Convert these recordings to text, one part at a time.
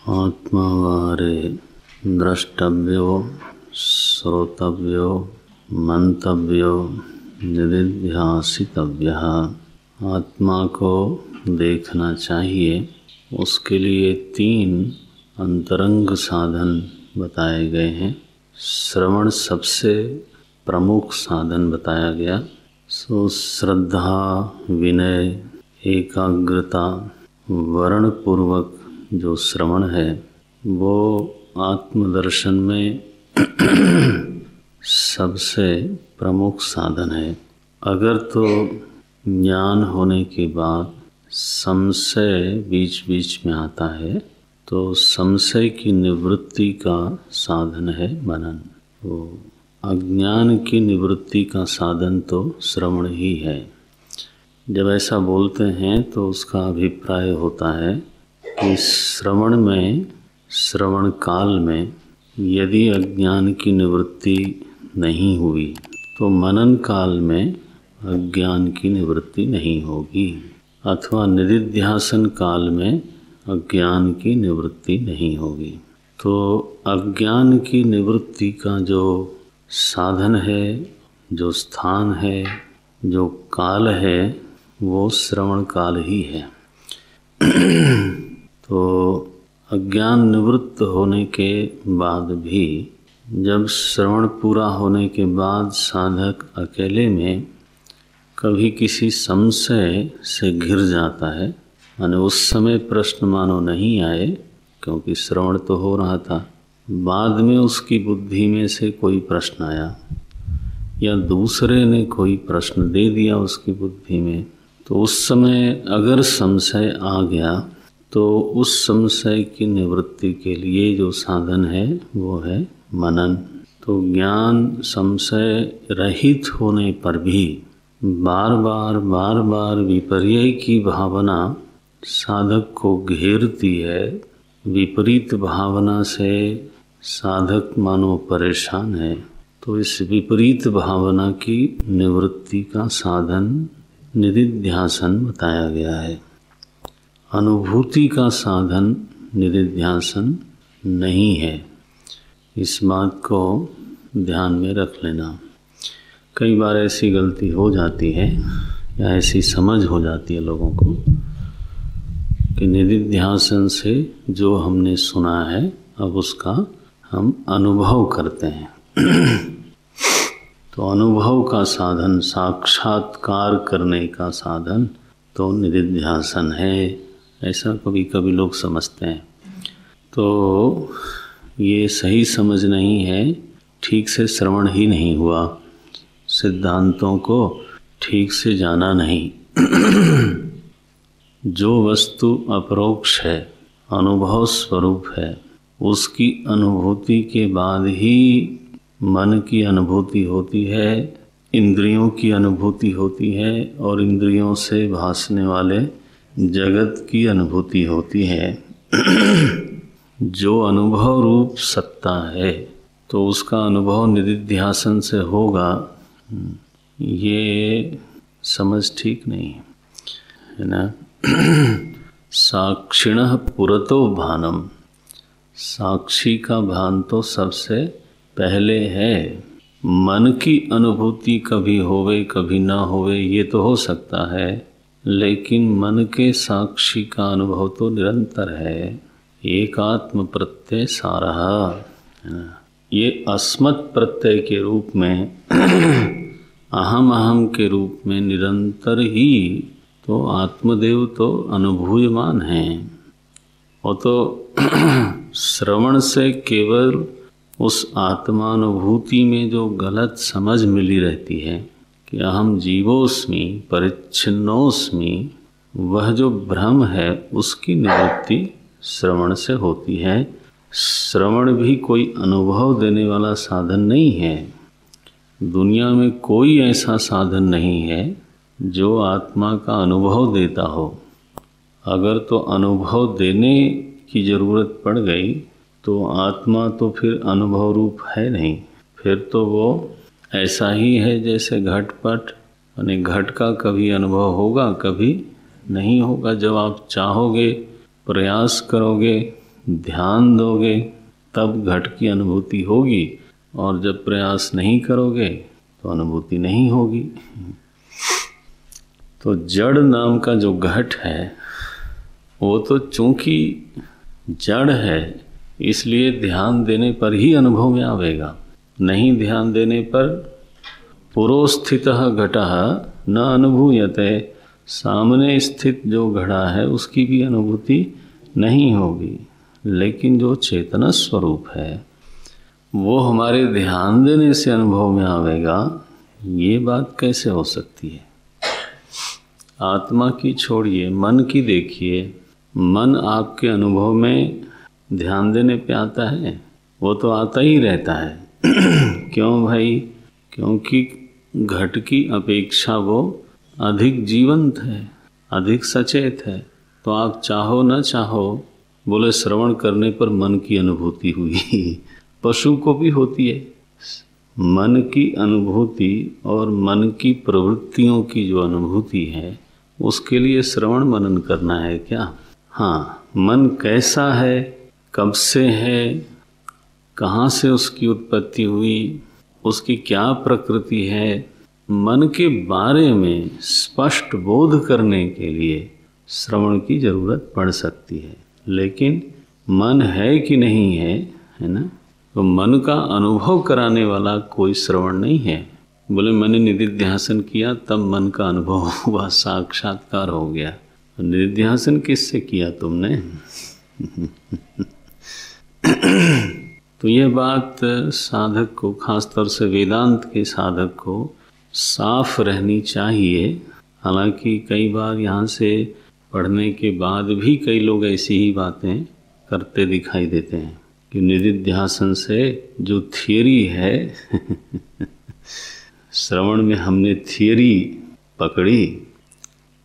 आत्मावारे द्रष्टव्यो श्रोतव्यो मंतव्यो निदिध्यासितव्यः। आत्मा को देखना चाहिए, उसके लिए 3 अंतरंग साधन बताए गए हैं। श्रवण सबसे प्रमुख साधन बताया गया। सो श्रद्धा, विनय, एकाग्रता, वर्ण पूर्वक जो श्रवण है वो आत्मदर्शन में सबसे प्रमुख साधन है। अगर तो ज्ञान होने के बाद संशय बीच बीच में आता है तो संशय की निवृत्ति का साधन है मनन। तो अज्ञान की निवृत्ति का साधन तो श्रवण ही है। जब ऐसा बोलते हैं तो उसका अभिप्राय होता है कि श्रवण काल में यदि अज्ञान की निवृत्ति नहीं हुई तो मनन काल में अज्ञान की निवृत्ति नहीं होगी, अथवा निदिध्यासन काल में अज्ञान की निवृत्ति नहीं होगी। तो अज्ञान की निवृत्ति का जो साधन है, जो स्थान है, जो काल है, वो श्रवण काल ही है। तो अज्ञान निवृत्त होने के बाद भी जब श्रवण पूरा होने के बाद साधक अकेले में कभी किसी संशय से घिर जाता है, माने उस समय प्रश्न मानो नहीं आए क्योंकि श्रवण तो हो रहा था, बाद में उसकी बुद्धि में से कोई प्रश्न आया या दूसरे ने कोई प्रश्न दे दिया उसकी बुद्धि में, तो उस समय अगर संशय आ गया तो उस संशय की निवृत्ति के लिए जो साधन है वो है मनन। तो ज्ञान संशय रहित होने पर भी बार बार विपर्य की भावना साधक को घेरती है। विपरीत भावना से साधक मानो परेशान है। तो इस विपरीत भावना की निवृत्ति का साधन निदिध्यासन बताया गया है। अनुभूति का साधन निदिध्यासन नहीं है, इस बात को ध्यान में रख लेना। कई बार ऐसी गलती हो जाती है या ऐसी समझ हो जाती है लोगों को कि निदिध्यासन से जो हमने सुना है अब उसका हम अनुभव करते हैं। तो अनुभव का साधन, साक्षात्कार करने का साधन तो निदिध्यासन है, ऐसा कभी कभी लोग समझते हैं। तो ये सही समझ नहीं है, ठीक से श्रवण ही नहीं हुआ, सिद्धांतों को ठीक से जाना नहीं। जो वस्तु अपरोक्ष है, अनुभव स्वरूप है, उसकी अनुभूति के बाद ही मन की अनुभूति होती है, इंद्रियों की अनुभूति होती है और इंद्रियों से भासने वाले जगत की अनुभूति होती है। जो अनुभव रूप सत्ता है तो उसका अनुभव निदिध्यासन से होगा, ये समझ ठीक नहीं है ना। साक्षिणः पुरतो भानम, साक्षी का भान तो सबसे पहले है। मन की अनुभूति कभी होवे कभी ना होवे ये तो हो सकता है, लेकिन मन के साक्षी का अनुभव तो निरंतर है। एकात्म प्रत्यय सारः, ये अस्मत् प्रत्यय के रूप में अहम के रूप में निरंतर ही तो आत्मदेव तो अनुभूयमान है। वो तो श्रवण से केवल उस आत्मानुभूति में जो गलत समझ मिली रहती है कि अहम जीवोस्मि परिच्छिन्नोस्मि, वह जो भ्रम है उसकी निवृत्ति श्रवण से होती है। श्रवण भी कोई अनुभव देने वाला साधन नहीं है। दुनिया में कोई ऐसा साधन नहीं है जो आत्मा का अनुभव देता हो। अगर तो अनुभव देने की ज़रूरत पड़ गई तो आत्मा तो फिर अनुभव रूप है नहीं, फिर तो वो ऐसा ही है जैसे घटपट, यानी घट का कभी अनुभव होगा कभी नहीं होगा। जब आप चाहोगे, प्रयास करोगे ध्यान दोगे तब घट की अनुभूति होगी, और जब प्रयास नहीं करोगे तो अनुभूति नहीं होगी। तो जड़ नाम का जो घट है वो तो चूंकि जड़ है इसलिए ध्यान देने पर ही अनुभव में आवेगा, नहीं ध्यान देने पर पुरोस्थितः घटः न अनुभूयते, सामने स्थित जो घड़ा है उसकी भी अनुभूति नहीं होगी। लेकिन जो चेतन स्वरूप है वो हमारे ध्यान देने से अनुभव में आवेगा, ये बात कैसे हो सकती है? आत्मा की छोड़िए, मन की देखिए। मन आपके अनुभव में ध्यान देने पे आता है? वो तो आता ही रहता है। क्यों भाई? क्योंकि घट की अपेक्षा वो अधिक जीवंत है, अधिक सचेत है। तो आप चाहो न चाहो, बोले श्रवण करने पर मन की अनुभूति हुई, पशु को भी होती है। मन की अनुभूति और मन की प्रवृत्तियों की जो अनुभूति है उसके लिए श्रवण मनन करना है क्या? हाँ, मन कैसा है, कब से है, कहाँ से उसकी उत्पत्ति हुई, उसकी क्या प्रकृति है, मन के बारे में स्पष्ट बोध करने के लिए श्रवण की जरूरत पड़ सकती है। लेकिन मन है कि नहीं है, है ना? तो मन का अनुभव कराने वाला कोई श्रवण नहीं है। बोले मैंने निधिध्यासन किया तब मन का अनुभव हुआ, साक्षात्कार हो गया। निधिध्यासन किससे किया तुमने? तो यह बात साधक को, खासतौर से वेदांत के साधक को साफ रहनी चाहिए। हालांकि कई बार यहाँ से पढ़ने के बाद भी कई लोग ऐसी ही बातें करते दिखाई देते हैं कि निधिध्यासन से जो थियरी है श्रवण में हमने थियरी पकड़ी,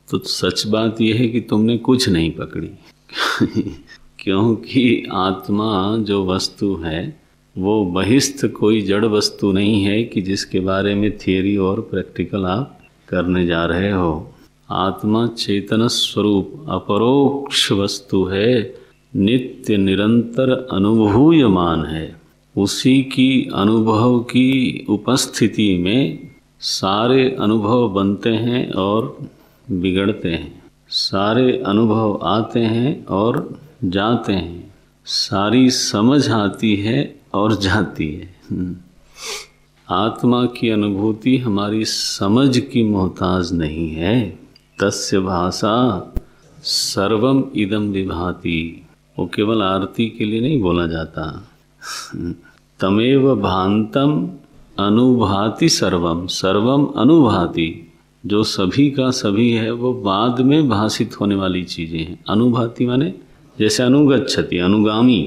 तो सच बात यह है कि तुमने कुछ नहीं पकड़ी। क्योंकि आत्मा जो वस्तु है वो बहिस्थ कोई जड़ वस्तु नहीं है कि जिसके बारे में थियरी और प्रैक्टिकल आप करने जा रहे हो। आत्मा चेतन स्वरूप अपरोक्ष वस्तु है, नित्य निरंतर अनुभूयमान है। उसी की अनुभव की उपस्थिति में सारे अनुभव बनते हैं और बिगड़ते हैं, सारे अनुभव आते हैं और जाते हैं, सारी समझ आती है और जाती है। आत्मा की अनुभूति हमारी समझ की मोहताज नहीं है। तस्य भाषा सर्वम इदम विभाति, वो केवल आरती के लिए नहीं बोला जाता। तमेव भांतम अनुभाति सर्वम, सर्वम अनुभाति, जो सभी का सभी है वो बाद में भाषित होने वाली चीजें हैं। अनुभाति माने जैसे अनुगच्छति, अनुगामी।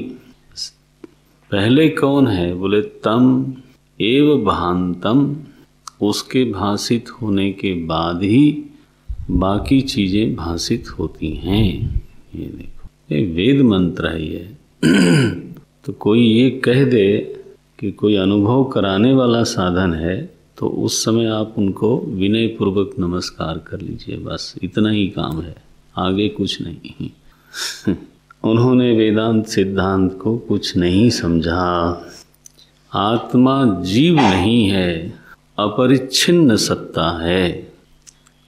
पहले कौन है? बोले तम एव भांतम, उसके भाषित होने के बाद ही बाकी चीजें भाषित होती हैं। ये देखो, ये वेद मंत्र है ये। तो कोई ये कह दे कि कोई अनुभव कराने वाला साधन है तो उस समय आप उनको विनय पूर्वक नमस्कार कर लीजिए, बस इतना ही काम है, आगे कुछ नहीं। उन्होंने वेदांत सिद्धांत को कुछ नहीं समझा। आत्मा जीव नहीं है, अपरिच्छिन्न सत्ता है,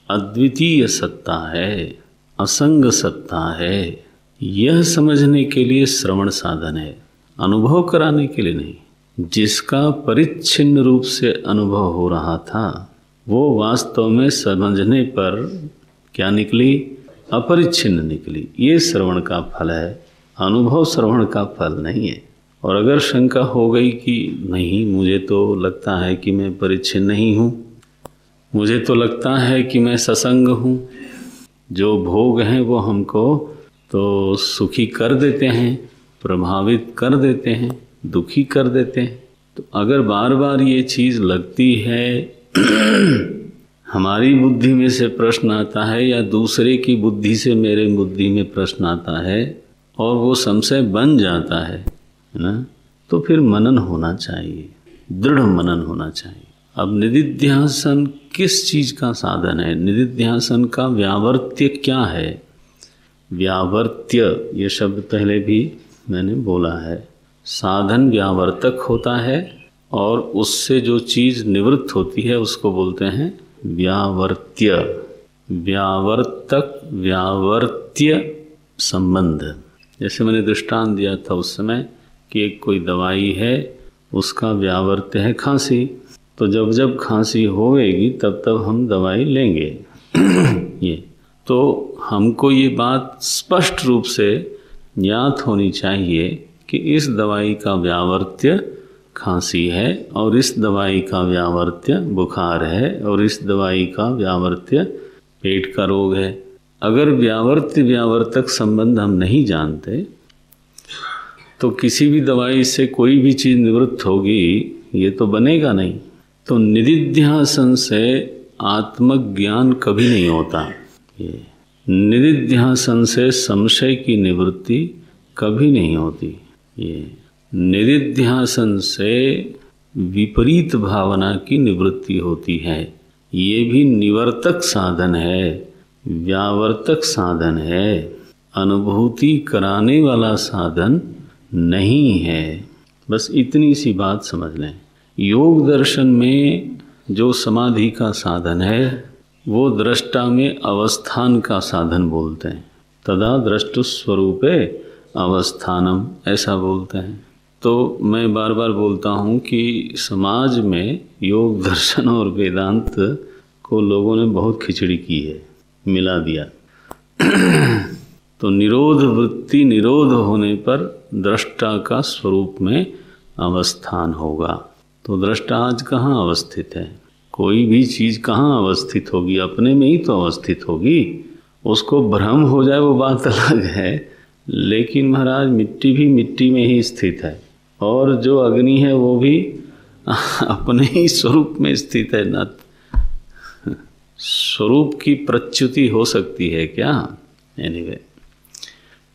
अद्वितीय सत्ता है, असंग सत्ता है। यह समझने के लिए श्रवण साधन है, अनुभव कराने के लिए नहीं। जिसका परिच्छिन्न रूप से अनुभव हो रहा था वो वास्तव में समझने पर क्या निकली? अपरिच्छिन्न निकली। ये श्रवण का फल है, अनुभव श्रवण का फल नहीं है। और अगर शंका हो गई कि नहीं, मुझे तो लगता है कि मैं परिच्छिन्न नहीं हूँ, मुझे तो लगता है कि मैं ससंग हूँ, जो भोग हैं वो हमको तो सुखी कर देते हैं, प्रभावित कर देते हैं, दुखी कर देते हैं। तो अगर बार बार ये चीज़ लगती है, हमारी बुद्धि में से प्रश्न आता है या दूसरे की बुद्धि से मेरे बुद्धि में प्रश्न आता है और वो संशय बन जाता है ना, तो फिर मनन होना चाहिए, दृढ़ मनन होना चाहिए। अब निधिध्यासन किस चीज़ का साधन है? निधिध्यासन का व्यावर्त्य क्या है? व्यावर्त्य ये शब्द पहले भी मैंने बोला है। साधन व्यावर्तक होता है और उससे जो चीज़ निवृत्त होती है उसको बोलते हैं व्यावर्त्य। व्यावर्तक व्यावर्त्य संबंध। जैसे मैंने दृष्टांत दिया था उस समय कि एक कोई दवाई है, उसका व्यावर्त्य है खांसी, तो जब जब खांसी होएगी तब तब हम दवाई लेंगे। ये तो हमको ये बात स्पष्ट रूप से याद होनी चाहिए कि इस दवाई का व्यावर्त्य खांसी है और इस दवाई का व्यावर्त्य बुखार है और इस दवाई का व्यावर्त्य पेट का रोग है। अगर व्यावर्त्य व्यावर्तक संबंध हम नहीं जानते तो किसी भी दवाई से कोई भी चीज़ निवृत्त होगी ये तो बनेगा नहीं। तो निदिध्यासन से आत्मज्ञान कभी नहीं होता। ये निदिध्यासन से संशय की निवृत्ति कभी नहीं होती। ये निदिध्यासन से विपरीत भावना की निवृत्ति होती है। ये भी निवर्तक साधन है, व्यावर्तक साधन है, अनुभूति कराने वाला साधन नहीं है। बस इतनी सी बात समझ लें। योग दर्शन में जो समाधि का साधन है वो दृष्टा में अवस्थान का साधन बोलते हैं। तदा द्रष्टुस्वरूपे अवस्थानम ऐसा बोलते हैं। तो मैं बार बार बोलता हूँ कि समाज में योग दर्शन और वेदांत को लोगों ने बहुत खिचड़ी की है, मिला दिया। तो निरोध वृत्ति निरोध होने पर दृष्टा का स्वरूप में अवस्थान होगा। तो दृष्टा आज कहाँ अवस्थित है? कोई भी चीज़ कहाँ अवस्थित होगी? अपने में ही तो अवस्थित होगी। उसको भ्रम हो जाए वो बात अलग है, लेकिन महाराज मिट्टी भी मिट्टी में ही स्थित है और जो अग्नि है वो भी अपने ही स्वरूप में स्थित है। न स्वरूप की प्रच्युति हो सकती है क्या? एनीवे,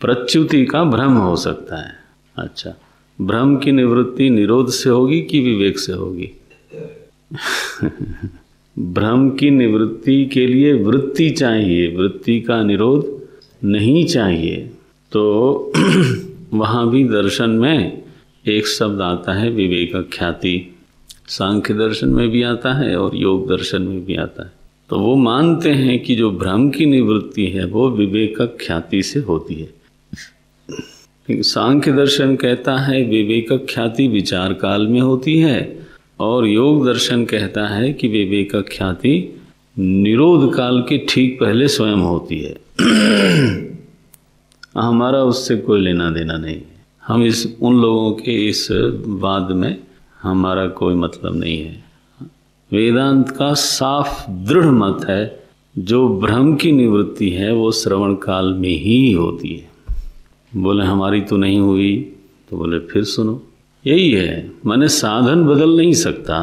प्रच्युति का भ्रम हो सकता है। अच्छा, भ्रम की निवृत्ति निरोध से होगी कि विवेक से होगी? भ्रम की निवृत्ति के लिए वृत्ति चाहिए, वृत्ति का निरोध नहीं चाहिए। तो वहाँ भी दर्शन में एक शब्द आता है विवेक ख्याति। सांख्य दर्शन में भी आता है और योग दर्शन में भी आता है। तो वो मानते हैं कि जो भ्रम की निवृत्ति है वो विवेक ख्याति से होती है। सांख्य दर्शन कहता है विवेक ख्याति विचार काल में होती है और योग दर्शन कहता है कि विवेक ख्याति निरोध काल के ठीक पहले स्वयं होती है। हमारा उससे कोई लेना देना नहीं। हम उन लोगों के इस वाद में हमारा कोई मतलब नहीं है। वेदांत का साफ दृढ़ मत है जो भ्रम की निवृत्ति है वो श्रवण काल में ही होती है। बोले हमारी तो नहीं हुई, तो बोले फिर सुनो, यही है, मैंने साधन बदल नहीं सकता।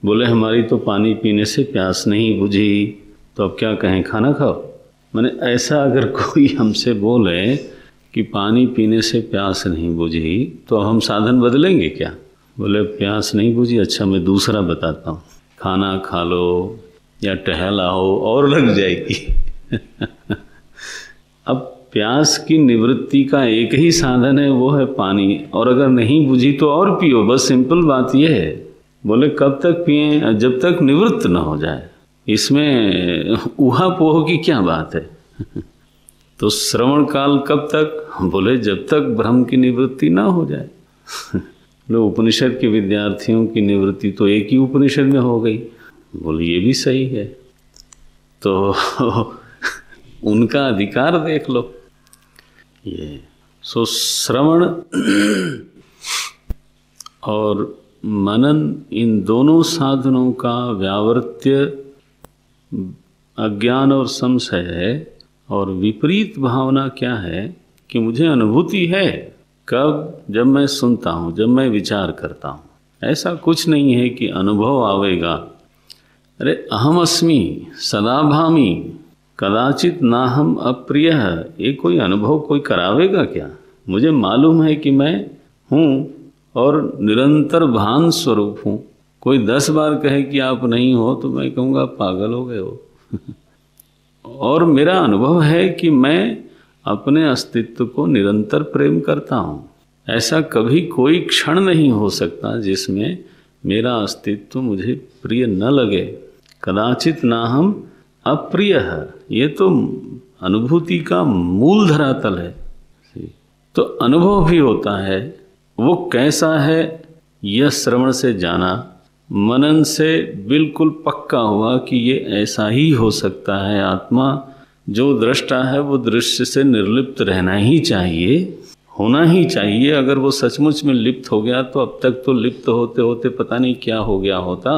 बोले हमारी तो पानी पीने से प्यास नहीं बुझी, तो अब क्या कहें, खाना खाओ। मैंने ऐसा अगर कोई हमसे बोले कि पानी पीने से प्यास नहीं बुझी तो हम साधन बदलेंगे क्या? बोले प्यास नहीं बुझी, अच्छा मैं दूसरा बताता हूँ, खाना खा लो या टहल आओ और लग जाएगी। अब प्यास की निवृत्ति का एक ही साधन है, वो है पानी, और अगर नहीं बुझी तो और पियो, बस सिंपल बात यह है। बोले कब तक पिएं? जब तक निवृत्त ना हो जाए। इसमें ऊहा पोह की क्या बात है? तो श्रवण काल कब तक? बोले जब तक भ्रम की निवृत्ति ना हो जाए। लो उपनिषद के विद्यार्थियों की निवृत्ति तो एक ही उपनिषद में हो गई। बोले ये भी सही है, तो उनका अधिकार देख लो। ये सो श्रवण और मनन, इन दोनों साधनों का व्यावर्त्य अज्ञान और संशय है। और विपरीत भावना क्या है कि मुझे अनुभूति है कब? जब मैं सुनता हूँ, जब मैं विचार करता हूँ। ऐसा कुछ नहीं है कि अनुभव आवेगा। अरे अहम अस्मि सदा भामी कदाचित ना हम अप्रिय, ये कोई अनुभव कोई करावेगा क्या? मुझे मालूम है कि मैं हूँ और निरंतर भान स्वरूप हूँ। कोई 10 बार कहे कि आप नहीं हो तो मैं कहूँगा पागल हो गए हो। और मेरा अनुभव है कि मैं अपने अस्तित्व को निरंतर प्रेम करता हूँ। ऐसा कभी कोई क्षण नहीं हो सकता जिसमें मेरा अस्तित्व मुझे प्रिय न लगे। कदाचित ना हम अप्रिय है, ये तो अनुभूति का मूल धरातल है। तो अनुभव भी होता है, वो कैसा है यह श्रवण से जाना, मनन से बिल्कुल पक्का हुआ कि ये ऐसा ही हो सकता है। आत्मा जो दृष्टा है वो दृश्य से निर्लिप्त रहना ही चाहिए, होना ही चाहिए। अगर वो सचमुच में लिप्त हो गया तो अब तक तो लिप्त होते होते पता नहीं क्या हो गया होता।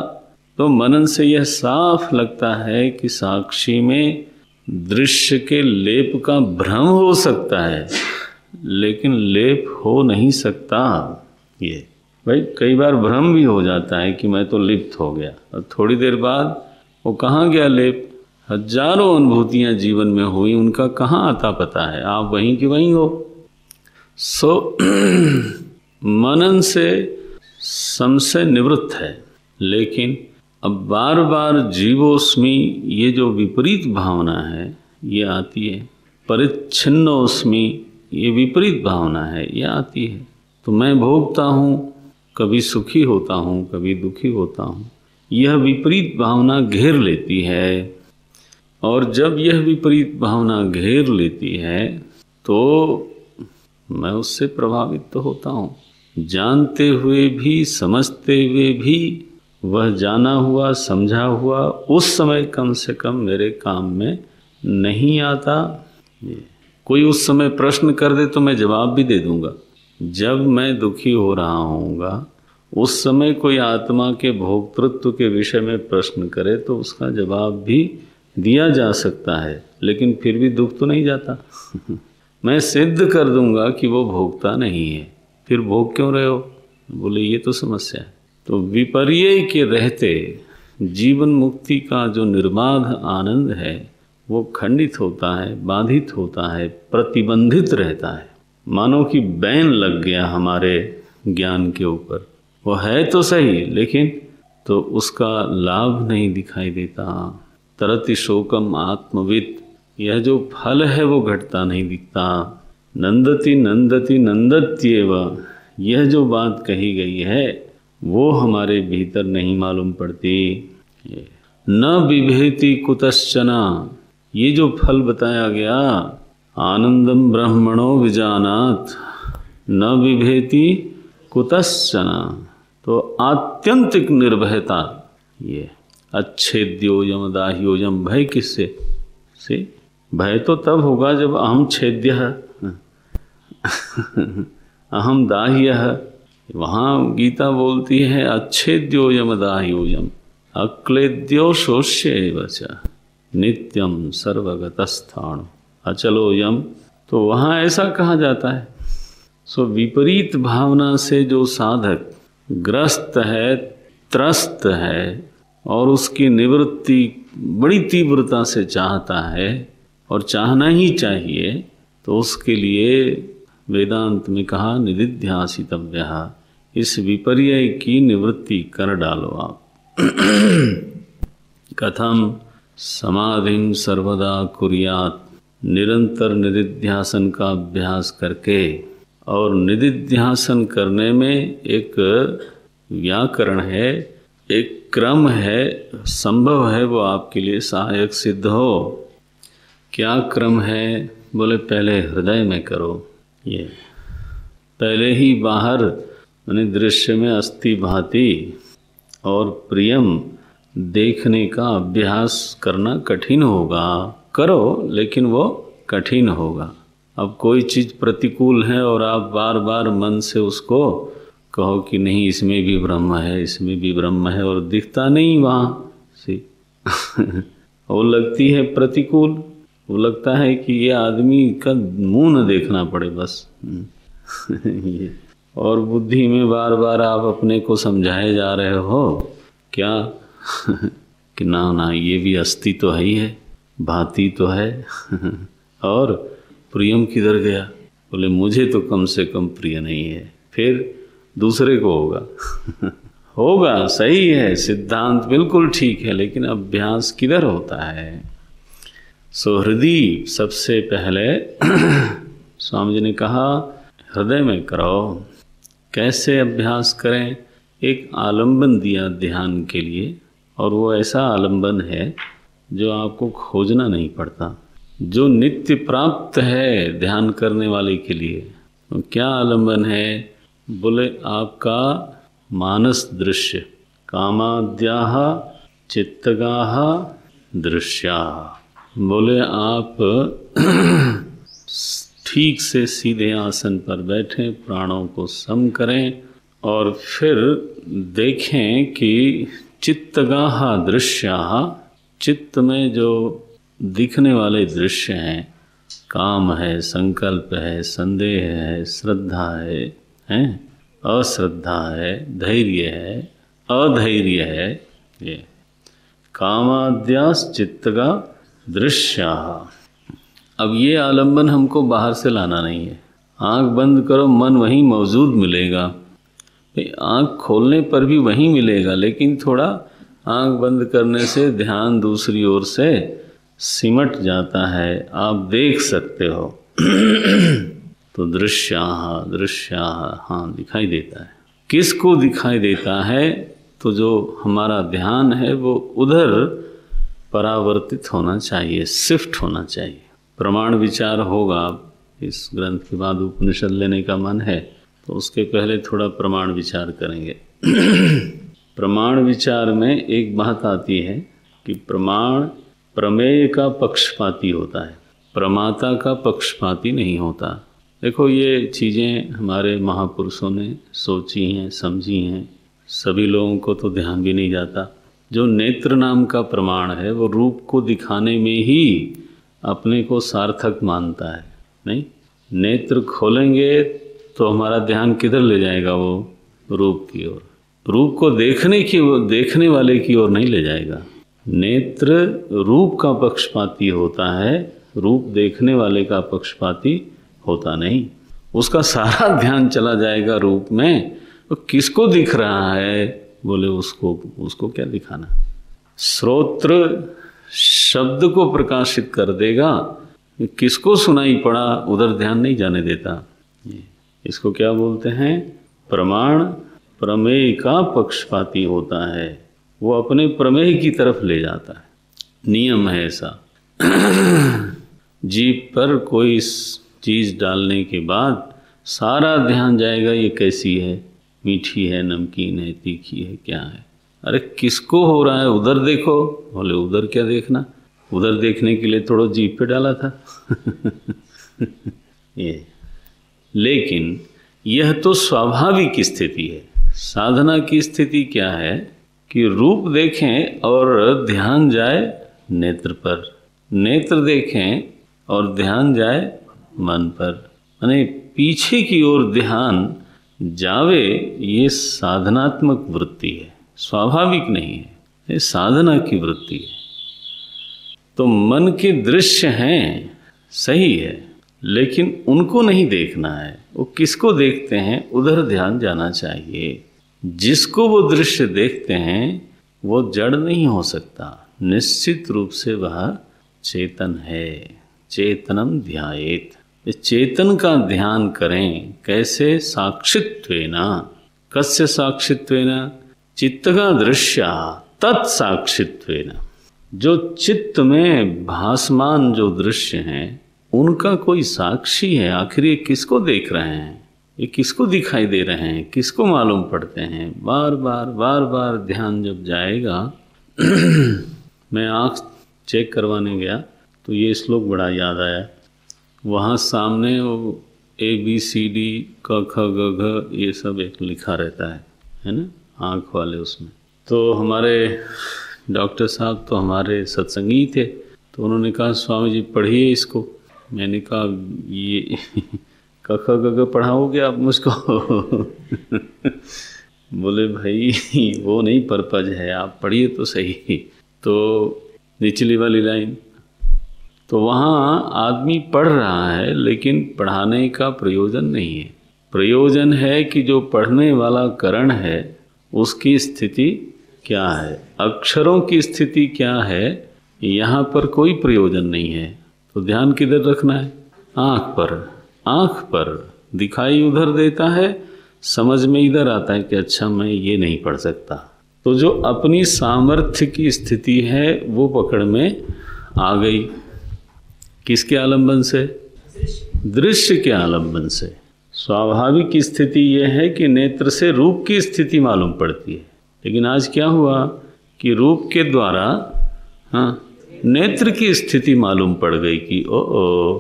तो मनन से यह साफ लगता है कि साक्षी में दृश्य के लेप का भ्रम हो सकता है, लेकिन लेप हो नहीं सकता। ये भाई कई बार भ्रम भी हो जाता है कि मैं तो लिप्त हो गया, और थोड़ी देर बाद वो कहाँ गया लेप। हजारों अनुभूतियां जीवन में हुई, उनका कहाँ आता पता है, आप वहीं की वहीं हो। मनन से संशय निवृत्त है, लेकिन अब बार बार जीवोस्मि ये जो विपरीत भावना है ये आती है, परिच्छिन्नोस्मि ये विपरीत भावना है ये आती है। तो मैं भोगता हूँ, कभी सुखी होता हूँ, कभी दुखी होता हूँ, यह विपरीत भावना घेर लेती है। और जब यह विपरीत भावना घेर लेती है तो मैं उससे प्रभावित तो होता हूँ। जानते हुए भी समझते हुए भी वह जाना हुआ समझा हुआ उस समय कम से कम मेरे काम में नहीं आता। कोई उस समय प्रश्न कर दे तो मैं जवाब भी दे दूंगा। जब मैं दुखी हो रहा होऊंगा उस समय कोई आत्मा के भोक्तृत्व के विषय में प्रश्न करे तो उसका जवाब भी दिया जा सकता है, लेकिन फिर भी दुख तो नहीं जाता। मैं सिद्ध कर दूंगा कि वो भोगता नहीं है, फिर भोग क्यों रहे हो? बोले ये तो समस्या है। तो विपर्य के रहते जीवन मुक्ति का जो निर्बाध आनंद है वो खंडित होता है, बाधित होता है, प्रतिबंधित रहता है। मानो कि बैन लग गया हमारे ज्ञान के ऊपर। वो है तो सही, लेकिन तो उसका लाभ नहीं दिखाई देता। तरति शोकम आत्मवित्, यह जो फल है वो घटता नहीं दिखता। नंदति नंदति नंदत्येव, यह जो बात कही गई है वो हमारे भीतर नहीं मालूम पड़ती। न बिभेति कुतश्चना, ये जो फल बताया गया, आनंदम ब्रह्मणो विजानात न बिभेति कुतश्चना, तो आत्यंतिक निर्भयता। ये अच्छेद्योयम दाह्योयम, भय किससे से? भय तो तब होगा जब अहम छेद्य अहम दाह्य। वहाँ गीता बोलती है अच्छेद्योयम दाह्योयम अक्लेद्यो शोष्य नित्यम सर्वगतस्थाणु अचलोयम। तो वहाँ ऐसा कहा जाता है। सो विपरीत भावना से जो साधक ग्रस्त है, त्रस्त है, और उसकी निवृत्ति बड़ी तीव्रता से चाहता है और चाहना ही चाहिए, तो उसके लिए वेदांत में कहा निदिध्यासितव्यः, इस विपर्य की निवृत्ति कर डालो आप। कथम समाधिं सर्वदा कुर्यात्, निरंतर निदिध्यासन का अभ्यास करके। और निदिध्यासन करने में एक व्याकरण है, एक क्रम है, संभव है वो आपके लिए सहायक सिद्ध हो। क्या क्रम है? बोले पहले हृदय में करो। ये पहले ही बाहर माने दृश्य में अस्थि भांति और प्रियम देखने का अभ्यास करना कठिन होगा। करो, लेकिन वो कठिन होगा। अब कोई चीज़ प्रतिकूल है और आप बार बार मन से उसको कहो कि नहीं इसमें भी ब्रह्म है, इसमें भी ब्रह्म है, और दिखता नहीं वहाँ से वो लगती है प्रतिकूल। वो लगता है कि ये आदमी का मुंह न देखना पड़े बस। ये और बुद्धि में बार बार आप अपने को समझाए जा रहे हो क्या कि ना ना ये भी अस्थि तो है ही है, भांति तो है। और प्रियम किधर गया? बोले मुझे तो कम से कम प्रिय नहीं है, फिर दूसरे को होगा। होगा, सही है, सिद्धांत बिल्कुल ठीक है, लेकिन अभ्यास किधर होता है? सो हृदय सबसे पहले स्वामी जी ने कहा हृदय में करो। कैसे अभ्यास करें? एक आलंबन दिया ध्यान के लिए, और वो ऐसा आलंबन है जो आपको खोजना नहीं पड़ता, जो नित्य प्राप्त है ध्यान करने वाले के लिए। तो क्या आलंबन है? बोले आपका मानस दृश्य, कामाद्याः चित्तगाः दृश्याः। बोले आप ठीक से सीधे आसन पर बैठें, प्राणों को सम करें और फिर देखें कि चित्तगाः दृश्याः, चित्त में जो दिखने वाले दृश्य हैं, काम है, संकल्प है, संदेह है, श्रद्धा है, अश्रद्धा है, धैर्य है, अधैर्य है, ये कामाद्यास चित्तगा दृश्याः। अब ये आलंबन हमको बाहर से लाना नहीं है। आँख बंद करो, मन वहीं मौजूद मिलेगा। आँख खोलने पर भी वहीं मिलेगा, लेकिन थोड़ा आँख बंद करने से ध्यान दूसरी ओर से सिमट जाता है, आप देख सकते हो। तो दृश्याः दृश्याः, हाँ दिखाई देता है। किसको दिखाई देता है? तो जो हमारा ध्यान है वो उधर परावर्तित होना चाहिए, शिफ्ट होना चाहिए। प्रमाण विचार होगा। इस ग्रंथ के बाद उपनिषद लेने का मन है, तो उसके पहले थोड़ा प्रमाण विचार करेंगे। प्रमाण विचार में एक बात आती है कि प्रमाण प्रमेय का पक्षपाती होता है, प्रमाता का पक्षपाती नहीं होता। देखो ये चीज़ें हमारे महापुरुषों ने सोची हैं, समझी हैं, सभी लोगों को तो ध्यान भी नहीं जाता। जो नेत्र नाम का प्रमाण है वो रूप को दिखाने में ही अपने को सार्थक मानता है। नहीं, नेत्र खोलेंगे तो हमारा ध्यान किधर ले जाएगा? वो रूप की ओर, रूप को देखने वाले की ओर नहीं ले जाएगा। नेत्र रूप का पक्षपाती होता है, रूप देखने वाले का पक्षपाती होता नहीं। उसका सारा ध्यान चला जाएगा रूप में। तो किसको दिख रहा है? बोले उसको क्या दिखाना? श्रोत्र शब्द को प्रकाशित कर देगा, किसको सुनाई पड़ा उधर ध्यान नहीं जाने देता। इसको क्या बोलते हैं? प्रमाण प्रमेय का पक्षपाती होता है, वो अपने प्रमेय की तरफ ले जाता है। नियम है ऐसा। जीभ पर कोई चीज़ डालने के बाद सारा ध्यान जाएगा ये कैसी है, मीठी है, नमकीन है, तीखी है, क्या है। अरे किसको हो रहा है? उधर देखो। बोले उधर क्या देखना? उधर देखने के लिए थोड़ा जीभ पे डाला था। ये लेकिन यह तो स्वाभाविक स्थिति है। साधना की स्थिति क्या है कि रूप देखें और ध्यान जाए नेत्र पर, नेत्र देखें और ध्यान जाए मन पर, यानी पीछे की ओर ध्यान जावे। ये साधनात्मक वृत्ति है, स्वाभाविक नहीं है, ये साधना की वृत्ति है। तो मन के दृश्य हैं, सही है, लेकिन उनको नहीं देखना है। वो किसको देखते हैं? उधर ध्यान जाना चाहिए। जिसको वो दृश्य देखते हैं वो जड़ नहीं हो सकता, निश्चित रूप से वह चेतन है। चेतनम ध्यायेत, चेतन का ध्यान करें। कैसे? साक्षित्वेन। कस्य साक्षित्वेन? चित्त का दृश्य तत्साक्षित्वेन। जो चित्त में भासमान जो दृश्य हैं उनका कोई साक्षी है। आखिर ये किसको देख रहे हैं, ये किसको दिखाई दे रहे हैं, किसको मालूम पड़ते हैं? बार बार ध्यान जब जाएगा। मैं आँख चेक करवाने गया तो ये श्लोक बड़ा याद आया। वहाँ सामने वो ABCD क ख ग घ ये सब एक लिखा रहता है ना, आँख वाले उसमें। तो हमारे डॉक्टर साहब तो हमारे सत्संगी थे, तो उन्होंने कहा स्वामी जी पढ़िए इसको। मैंने कहा ये क ख ग घ पढ़ाओगे आप मुझको? बोले भाई वो नहीं पर्पज है, आप पढ़िए तो सही। तो निचली वाली लाइन, तो वहाँ आदमी पढ़ रहा है लेकिन पढ़ाने का प्रयोजन नहीं है। प्रयोजन है कि जो पढ़ने वाला करण है उसकी स्थिति क्या है, अक्षरों की स्थिति क्या है, यहाँ पर कोई प्रयोजन नहीं है। तो ध्यान किधर रखना है? आँख पर। आँख पर दिखाई उधर देता है, समझ में इधर आता है कि अच्छा मैं ये नहीं पढ़ सकता। तो जो अपनी सामर्थ्य की स्थिति है वो पकड़ में आ गई। किसके आलंबन से? दृश्य के आलंबन से। स्वाभाविक स्थिति यह है कि नेत्र से रूप की स्थिति मालूम पड़ती है, लेकिन आज क्या हुआ कि रूप के द्वारा नेत्र की स्थिति मालूम पड़ गई कि ओ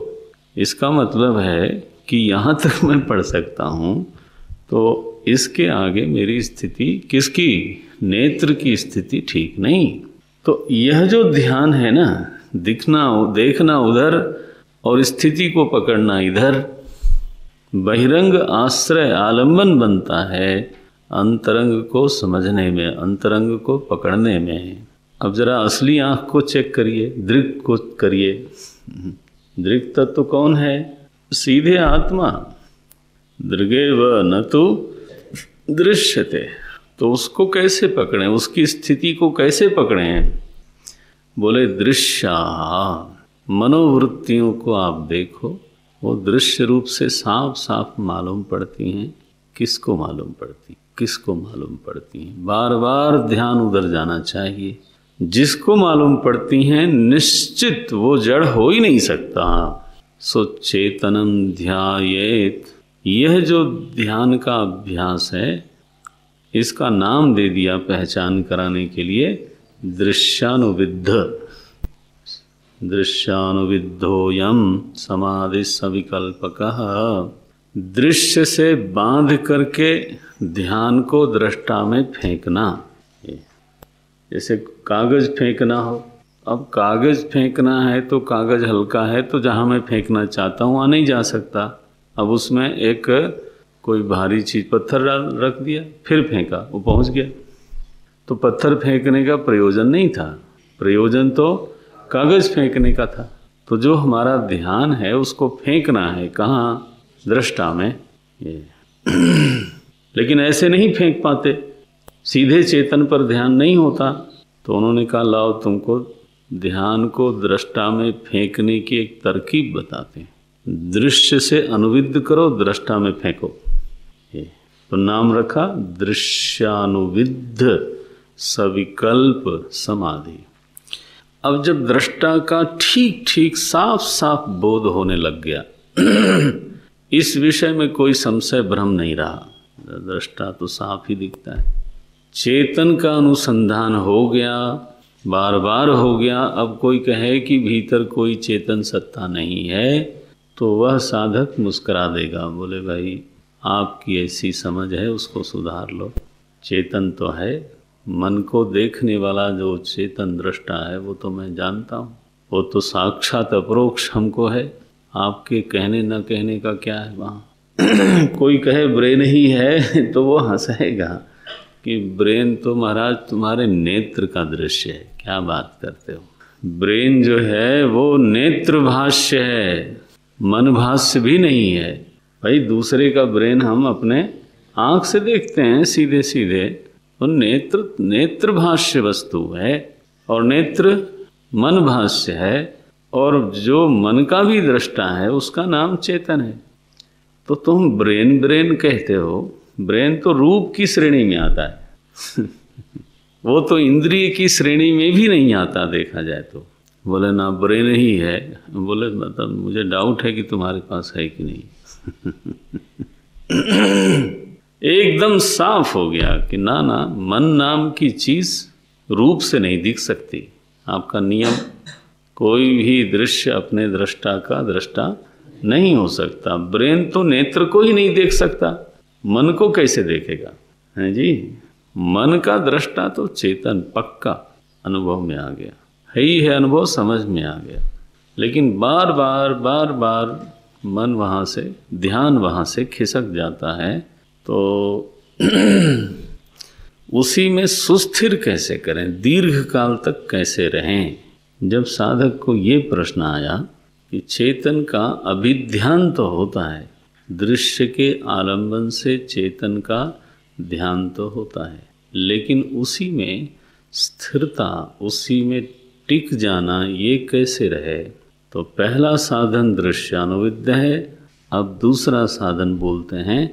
इसका मतलब है कि यहाँ तक मैं पढ़ सकता हूँ, तो इसके आगे मेरी स्थिति किसकी? नेत्र की स्थिति ठीक नहीं। तो यह जो ध्यान है ना, देखना उधर और स्थिति को पकड़ना इधर, बहिरंग आश्रय आलंबन बनता है अंतरंग को समझने में, अंतरंग को पकड़ने में। अब जरा असली आँख को चेक करिए, दृक् को करिए। दृक् तत्व कौन है? सीधे आत्मा। दृगेव न तो दृश्यते। तो उसको कैसे पकड़ें, उसकी स्थिति को कैसे पकड़ें? बोले दृश्या। मनोवृत्तियों को आप देखो, वो दृश्य रूप से साफ साफ मालूम पड़ती हैं। किसको मालूम पड़ती? किसको मालूम पड़ती हैं? बार बार ध्यान उधर जाना चाहिए। जिसको मालूम पड़ती हैं निश्चित वो जड़ हो ही नहीं सकता। सो चेतनम ध्यायेत। यह जो ध्यान का अभ्यास है, इसका नाम दे दिया पहचान कराने के लिए दृश्यानुविद्ध। दृश्यानुविद्धोयम समाधि सविकल्पकः। दृश्य से बांध करके ध्यान को दृष्टा में फेंकना। जैसे कागज फेंकना हो। अब कागज फेंकना है तो कागज हल्का है, तो जहाँ मैं फेंकना चाहता हूँ वहाँ नहीं जा सकता। अब उसमें एक कोई भारी चीज़, पत्थर रख दिया, फिर फेंका, वो पहुँच गया। तो पत्थर फेंकने का प्रयोजन नहीं था, प्रयोजन तो कागज फेंकने का था। तो जो हमारा ध्यान है उसको फेंकना है कहाँ? दृष्टा में। ये लेकिन ऐसे नहीं फेंक पाते, सीधे चेतन पर ध्यान नहीं होता। तो उन्होंने कहा लाओ तुमको ध्यान को दृष्टा में फेंकने की एक तरकीब बताते हैं। दृश्य से अनुविद्ध करो, दृष्टा में फेंको। तो नाम रखा दृश्यानुविद्ध सविकल्प समाधि। अब जब दृष्टा का ठीक ठीक साफ साफ बोध होने लग गया, इस विषय में कोई संशय भ्रम नहीं रहा, दृष्टा तो साफ ही दिखता है। चेतन का अनुसंधान हो गया, बार बार हो गया। अब कोई कहे कि भीतर कोई चेतन सत्ता नहीं है, तो वह साधक मुस्कुरा देगा, बोले भाई आपकी ऐसी समझ है, उसको सुधार लो। चेतन तो है, मन को देखने वाला जो चेतन दृष्टा है वो तो मैं जानता हूँ, वो तो साक्षात अपरोक्ष हमको है। आपके कहने न कहने का क्या है वहाँ। कोई कहे ब्रेन ही है तो वो हंसेगा कि ब्रेन तो महाराज तुम्हारे नेत्र का दृश्य है, क्या बात करते हो। ब्रेन जो है वो नेत्र भाष्य है, मन भाष्य भी नहीं है। भाई दूसरे का ब्रेन हम अपने आँख से देखते हैं सीधे सीधे, वो नेत्र भाष्य वस्तु है और नेत्र मन भाष्य है, और जो मन का भी दृष्टा है उसका नाम चेतन है। तो तुम ब्रेन ब्रेन कहते हो, ब्रेन तो रूप की श्रेणी में आता है। वो तो इंद्रिय की श्रेणी में भी नहीं आता देखा जाए तो। बोले ना ब्रेन ही है, बोले मतलब मुझे डाउट है कि तुम्हारे पास है कि नहीं। एकदम साफ हो गया कि ना ना, मन नाम की चीज रूप से नहीं दिख सकती। आपका नियम, कोई भी दृश्य अपने दृष्टा का दृष्टा नहीं हो सकता। ब्रेन तो नेत्र को ही नहीं देख सकता, मन को कैसे देखेगा? हैं जी, मन का दृष्टा तो चेतन पक्का अनुभव में आ गया है ही है, अनुभव समझ में आ गया। लेकिन बार बार मन वहाँ से, ध्यान वहाँ से खिसक जाता है। तो उसी में सुस्थिर कैसे करें, दीर्घ काल तक कैसे रहें? जब साधक को ये प्रश्न आया कि चेतन का अभिध्यान तो होता है, दृश्य के आलंबन से चेतन का ध्यान तो होता है, लेकिन उसी में स्थिरता, उसी में टिक जाना, ये कैसे रहे? तो पहला साधन दृश्यानुविद्ध है, अब दूसरा साधन बोलते हैं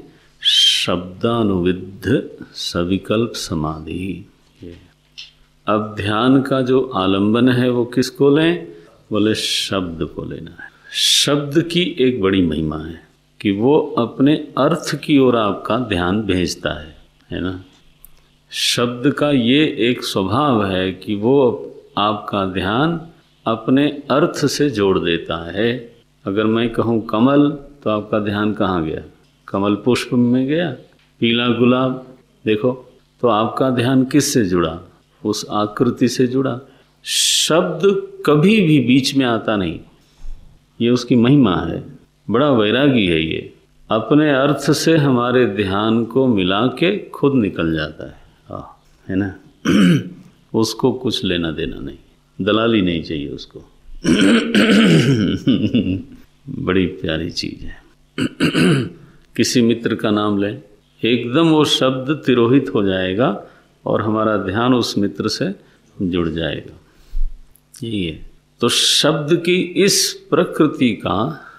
शब्दानुविद्ध सविकल्प समाधि। अब ध्यान का जो आलंबन है वो किसको लें? बोले शब्द को लेना है। शब्द की एक बड़ी महिमा है कि वो अपने अर्थ की ओर आपका ध्यान भेजता है ना। शब्द का ये एक स्वभाव है कि वो आपका ध्यान अपने अर्थ से जोड़ देता है। अगर मैं कहूँ कमल तो आपका ध्यान कहाँ गया? कमल पुष्प में गया। पीला गुलाब देखो तो आपका ध्यान किससे जुड़ा? उस आकृति से जुड़ा। शब्द कभी भी बीच में आता नहीं, ये उसकी महिमा है। बड़ा वैरागी है ये, अपने अर्थ से हमारे ध्यान को मिला के खुद निकल जाता है। है ना। उसको कुछ लेना देना नहीं, दलाली नहीं चाहिए उसको। बड़ी प्यारी चीज है। किसी मित्र का नाम लें, एकदम वो शब्द तिरोहित हो जाएगा और हमारा ध्यान उस मित्र से जुड़ जाएगा। यही है। तो शब्द की इस प्रकृति का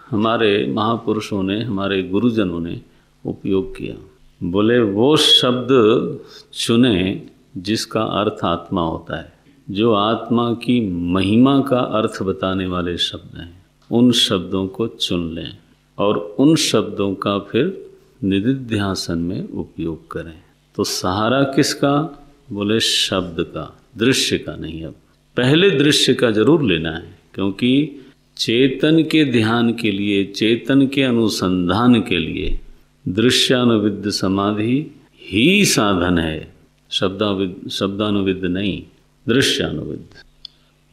हमारे महापुरुषों ने, हमारे गुरुजनों ने उपयोग किया। बोले वो शब्द चुने जिसका अर्थ आत्मा होता है। जो आत्मा की महिमा का अर्थ बताने वाले शब्द हैं, उन शब्दों को चुन लें और उन शब्दों का फिर निदिध्यासन में उपयोग करें। तो सहारा किसका? बोले शब्द का, दृश्य का नहीं। अब पहले दृश्य का जरूर लेना है, क्योंकि चेतन के ध्यान के लिए, चेतन के अनुसंधान के लिए दृश्यानुविद्ध समाधि ही साधन है। शब्दानुविद्ध नहीं, दृश्यानुविद्ध।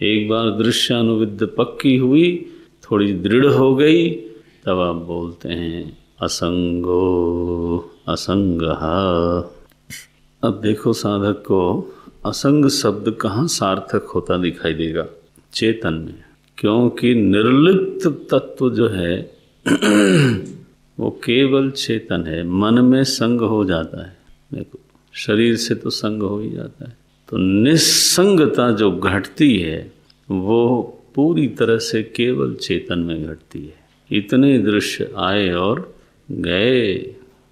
एक बार दृश्यानुविद्ध पक्की हुई, थोड़ी दृढ़ हो गई, तब आप बोलते हैं असंगो असंगः। अब देखो साधक को असंग शब्द कहाँ सार्थक होता दिखाई देगा? चेतन में। क्योंकि निर्लिप्त तत्व जो है वो केवल चेतन है। मन में संग हो जाता है, देखो शरीर से तो संग हो ही जाता है। तो निस्संगता जो घटती है वो पूरी तरह से केवल चेतन में घटती है। इतने दृश्य आए और गए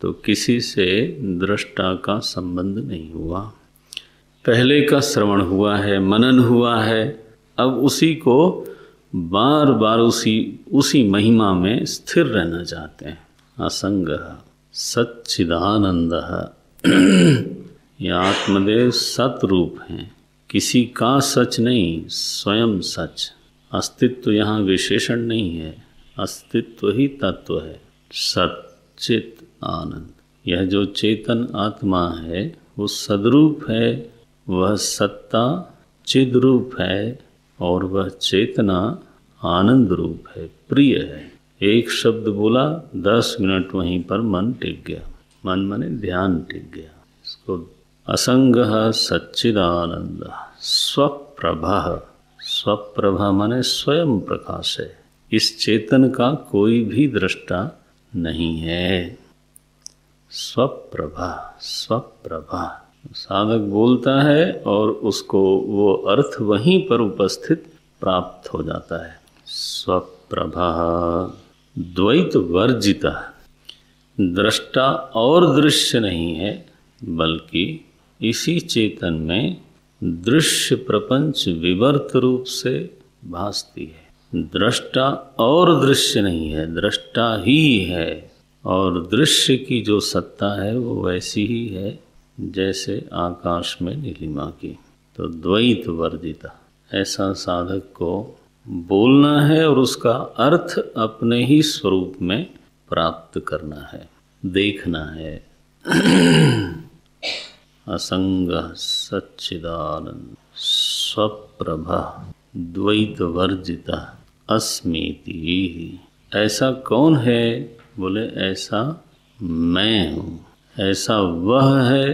तो किसी से दृष्टा का संबंध नहीं हुआ। पहले का श्रवण हुआ है, मनन हुआ है, अब उसी को बार बार उसी महिमा में स्थिर रहना चाहते हैं। असंगः सच्चिदानंदः। ये आत्मदेव सतरूप हैं, किसी का सच नहीं, स्वयं सच। अस्तित्व यहाँ विशेषण नहीं है, अस्तित्व ही तत्व है। सच्चित आनंद, यह जो चेतन आत्मा है वो सदरूप है, वह सत्ता चिद रूप है और वह चेतना आनंद रूप है, प्रिय है। एक शब्द बोला, 10 मिनट वहीं पर मन टिक गया। मन माने ध्यान टिक गया। इसको असंगः सच्चिदानंद स्वप्रभा। स्वप्रभा माने स्वयं प्रकाश है। इस चेतन का कोई भी दृष्टा नहीं है। स्वप्रभा, स्वप्रभा साधक बोलता है और उसको वो अर्थ वहीं पर उपस्थित प्राप्त हो जाता है। स्वप्रभा द्वैत वर्जिता। दृष्टा और दृश्य नहीं है, बल्कि इसी चेतन में दृश्य प्रपंच विवर्त रूप से भासती है। दृष्टा और दृश्य नहीं है, दृष्टा ही है। और दृश्य की जो सत्ता है वो वैसी ही है जैसे आकाश में नीलिमा की। तो द्वैत वर्जिता, ऐसा साधक को बोलना है और उसका अर्थ अपने ही स्वरूप में प्राप्त करना है, देखना है। असंग सच्चिदानंद स्वप्रभा द्वैत वर्जिता अस्मीति। ऐसा कौन है? बोले ऐसा मैं हूँ, ऐसा वह है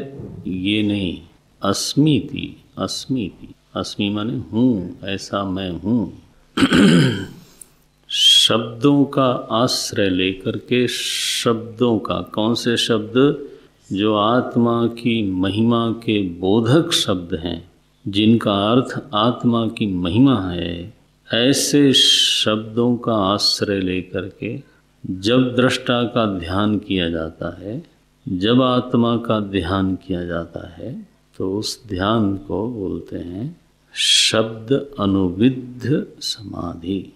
ये नहीं। अस्मीति, अस्मीति, अस्मि माने हूँ, ऐसा मैं हूँ। शब्दों का आश्रय लेकर के, शब्दों का, कौन से शब्द? जो आत्मा की महिमा के बोधक शब्द हैं, जिनका अर्थ आत्मा की महिमा है, ऐसे शब्दों का आश्रय लेकर के जब दृष्टा का ध्यान किया जाता है, जब आत्मा का ध्यान किया जाता है, तो उस ध्यान को बोलते हैं शब्द अनुविद्ध समाधि।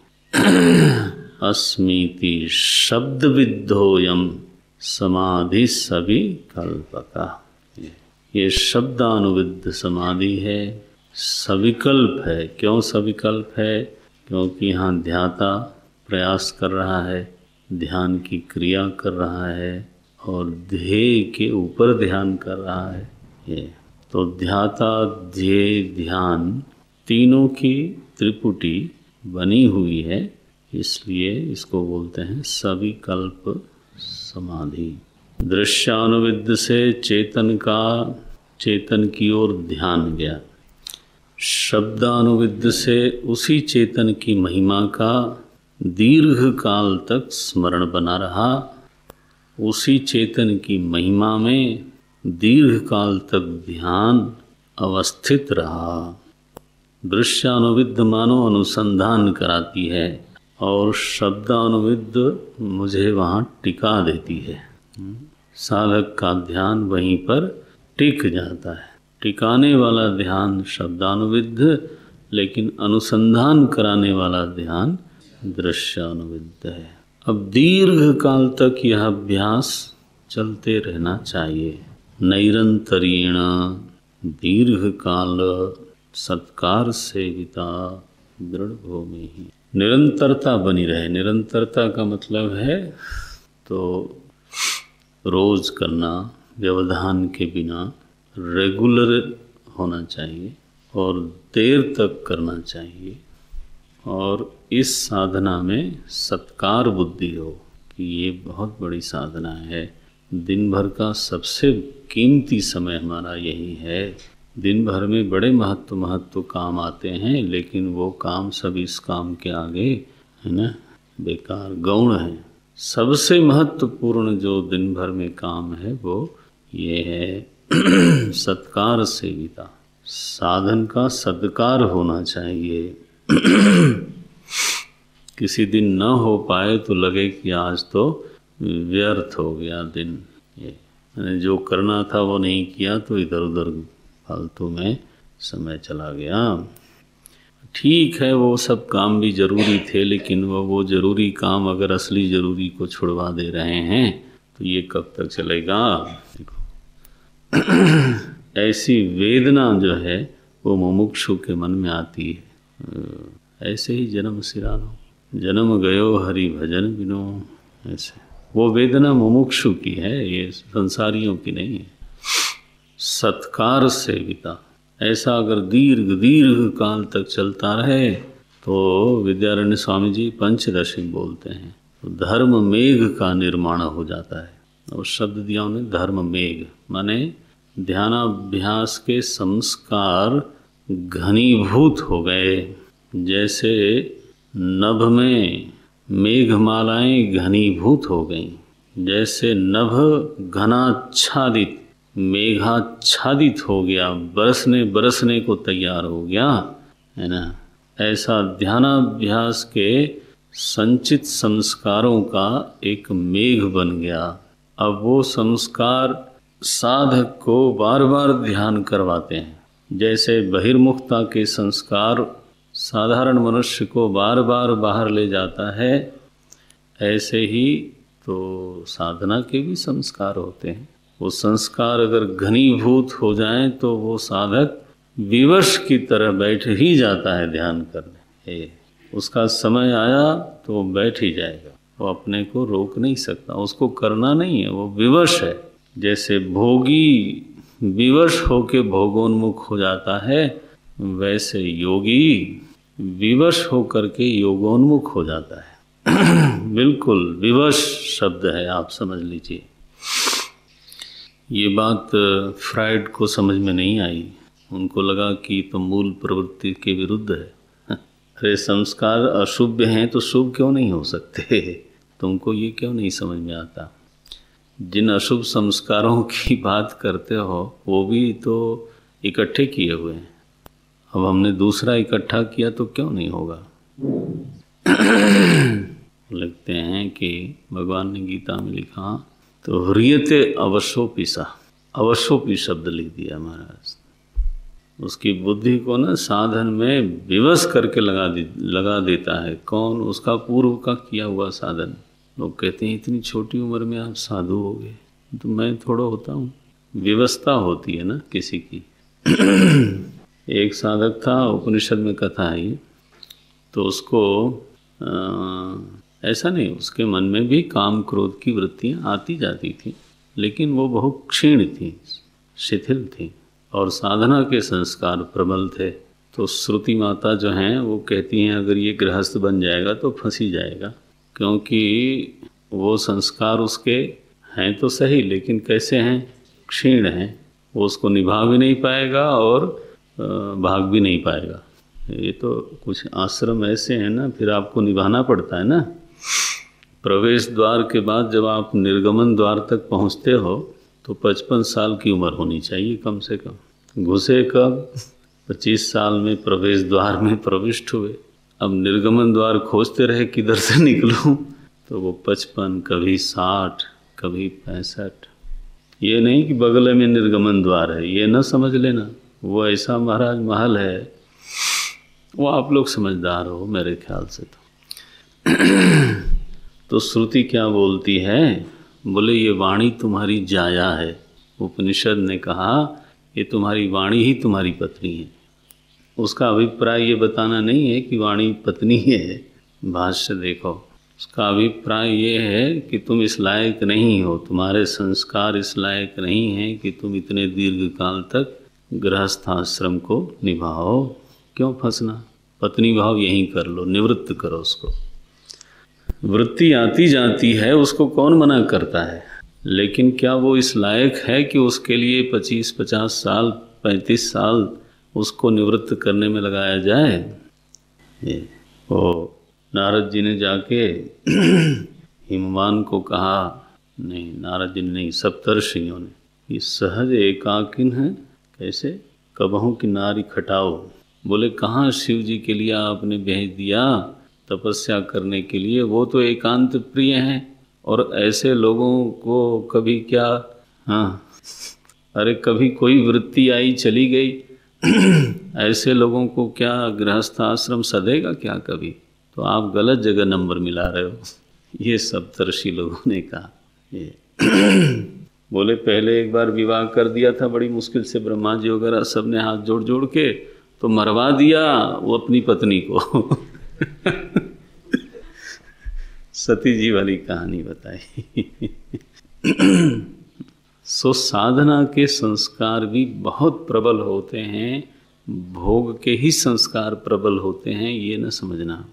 अस्मीति शब्द विद्धोयम समाधि सभी कल्पका। ये शब्दानुविद्ध समाधि है, सविकल्प है। क्यों सविकल्प है? क्योंकि यहाँ ध्याता प्रयास कर रहा है, ध्यान की क्रिया कर रहा है और ध्येय के ऊपर ध्यान कर रहा है। ये तो ध्याता ध्येय ध्यान तीनों की त्रिपुटी बनी हुई है, इसलिए इसको बोलते हैं सविकल्प समाधि। दृश्यानुविद्ध से चेतन की ओर ध्यान गया, शब्दानुविद्ध से उसी चेतन की महिमा का दीर्घ काल तक स्मरण बना रहा, उसी चेतन की महिमा में दीर्घ काल तक ध्यान अवस्थित रहा। दृश्यानुविद्ध मानो अनुसंधान कराती है और शब्दानुविद्ध मुझे वहाँ टिका देती है। साधक का ध्यान वहीं पर टिक जाता है। टिकाने वाला ध्यान शब्दानुविद्ध, लेकिन अनुसंधान कराने वाला ध्यान दृश्यानुविद्ध है। अब दीर्घ काल तक यह अभ्यास चलते रहना चाहिए। नैरंतरीण दीर्घ काल सत्कार सेविता दृढ़ भूमि ही। निरंतरता बनी रहे। निरंतरता का मतलब है तो रोज करना, व्यवधान के बिना रेगुलर होना चाहिए और देर तक करना चाहिए। और इस साधना में सत्कार बुद्धि हो कि ये बहुत बड़ी साधना है। दिन भर का सबसे कीमती समय हमारा यही है। दिन भर में बड़े महत्व काम आते हैं, लेकिन वो काम सब इस काम के आगे है ना बेकार, गौण है। सबसे महत्वपूर्ण जो दिन भर में काम है वो ये है सत्कार सेविता। साधन का सत्कार होना चाहिए। किसी दिन न हो पाए तो लगे कि आज तो व्यर्थ हो गया दिन, ये जो करना था वो नहीं किया तो इधर उधर फालतू में समय चला गया। ठीक है, वो सब काम भी जरूरी थे, लेकिन वो जरूरी काम अगर असली जरूरी को छुड़वा दे रहे हैं तो ये कब तक चलेगा। ऐसी वेदना जो है वो मुमुक्षु के मन में आती है। ऐसे ही जन्म सिरानो, जन्म गयो हरि भजन बिनो, ऐसे वो वेदना मुमुक्षु की है, ये संसारियों की नहीं है। सत्कार सेविता, ऐसा अगर दीर्घ काल तक चलता रहे तो विद्यारण्य स्वामी जी पंचदशी बोलते हैं तो धर्म मेघ का निर्माण हो जाता है। और शब्द दिया उन्हें धर्म मेघ, माने ध्यानाभ्यास के संस्कार घनीभूत हो गए। जैसे नभ में मेघमालाएं घनीभूत हो गईं, जैसे नभ घनाच्छादित मेघाच्छादित हो गया, बरसने को तैयार हो गया, है ना। ऐसा ध्यानाभ्यास के संचित संस्कारों का एक मेघ बन गया। अब वो संस्कार साधक को बार बार ध्यान करवाते हैं। जैसे बहिर्मुखता के संस्कार साधारण मनुष्य को बार बार बाहर ले जाता है, ऐसे ही तो साधना के भी संस्कार होते हैं। वो संस्कार अगर घनीभूत हो जाएं तो वो साधक विवश की तरह बैठ ही जाता है ध्यान करने। उसका समय आया तो वो बैठ ही जाएगा, वो अपने को रोक नहीं सकता, उसको करना नहीं है, वो विवश है। जैसे भोगी विवश होके भोगोन्मुख हो जाता है, वैसे योगी विवश होकर के योगोन्मुख हो जाता है। बिल्कुल विवश शब्द है, आप समझ लीजिए। ये बात फ्राइड को समझ में नहीं आई, उनको लगा कि तो मूल प्रवृत्ति के विरुद्ध है। अरे संस्कार अशुभ हैं तो शुभ क्यों नहीं हो सकते? तुमको ये क्यों नहीं समझ में आता? जिन अशुभ संस्कारों की बात करते हो वो भी तो इकट्ठे किए हुए हैं। अब हमने दूसरा इकट्ठा किया तो क्यों नहीं होगा? लिखते हैं कि भगवान ने गीता में लिखा तो ह्रियते अवशोपिसा, अवशोपी शब्द लिख दिया महाराज। उसकी बुद्धि को ना साधन में विवश करके लगा देता है। कौन? उसका पूर्व का किया हुआ साधन। लोग कहते हैं इतनी छोटी उम्र में आप साधु हो गए, तो मैं थोड़ा होता हूँ। विवस्था होती है ना किसी की। एक साधक था, उपनिषद में कथा है ये, तो उसको ऐसा नहीं, उसके मन में भी काम क्रोध की वृत्तियाँ आती जाती थी, लेकिन वो बहुत क्षीण थी, शिथिल थी, और साधना के संस्कार प्रबल थे। तो श्रुति माता जो हैं वो कहती हैं अगर ये गृहस्थ बन जाएगा तो फंसी जाएगा, क्योंकि वो संस्कार उसके हैं तो सही, लेकिन कैसे हैं? क्षीण हैं। वो उसको निभा भी नहीं पाएगा और भाग भी नहीं पाएगा। ये तो कुछ आश्रम ऐसे हैं ना, फिर आपको निभाना पड़ता है ना। प्रवेश द्वार के बाद जब आप निर्गमन द्वार तक पहुंचते हो तो 55 साल की उम्र होनी चाहिए कम से कम। घुसे कब? 25 साल में प्रवेश द्वार में प्रविष्ट हुए। अब निर्गमन द्वार खोजते रहे किधर से निकलूं, तो वो 55, कभी 60, कभी 65। ये नहीं कि बगल में निर्गमन द्वार है, ये न समझ लेना। वो ऐसा महाराज महल है, वो आप लोग समझदार हो मेरे ख्याल से। तो श्रुति क्या बोलती है? बोले ये वाणी तुम्हारी जाया है। उपनिषद ने कहा ये तुम्हारी वाणी ही तुम्हारी पत्नी है। उसका अभिप्राय ये बताना नहीं है कि वाणी पत्नी है। भाष्य देखो, उसका अभिप्राय ये है कि तुम इस लायक नहीं हो, तुम्हारे संस्कार इस लायक नहीं हैं कि तुम इतने दीर्घ काल तक गृहस्थाश्रम को निभाओ। क्यों फंसना? पत्नी भाव यहीं कर लो, निवृत्त करो उसको। वृत्ति आती जाती है, उसको कौन मना करता है? लेकिन क्या वो इस लायक है कि उसके लिए 25-50 साल 35 साल उसको निवृत्त करने में लगाया जाए? वो नारद जी ने जाके हिमवान को कहा, नहीं नारद जी ने नहीं, सप्तर्षियों ने, ये सहज एकाकिन है, कैसे? कबहू की नारी खटाओ। बोले कहाँ शिव जी के लिए आपने भेज दिया तपस्या करने के लिए? वो तो एकांत प्रिय हैं, और ऐसे लोगों को कभी क्या, हाँ अरे कभी कोई वृत्ति आई चली गई, ऐसे लोगों को क्या गृहस्थ आश्रम सदेगा क्या कभी? तो आप गलत जगह नंबर मिला रहे हो। ये सप्तर्षि लोगों ने कहा। ये बोले पहले एक बार विवाह कर दिया था बड़ी मुश्किल से, ब्रह्मा जी वगैरह सब ने हाथ जोड़ जोड़ के, तो मरवा दिया वो अपनी पत्नी को। सती जी वाली कहानी बताई। सो साधना के संस्कार भी बहुत प्रबल होते हैं, भोग के ही संस्कार प्रबल होते हैं, ये न समझना।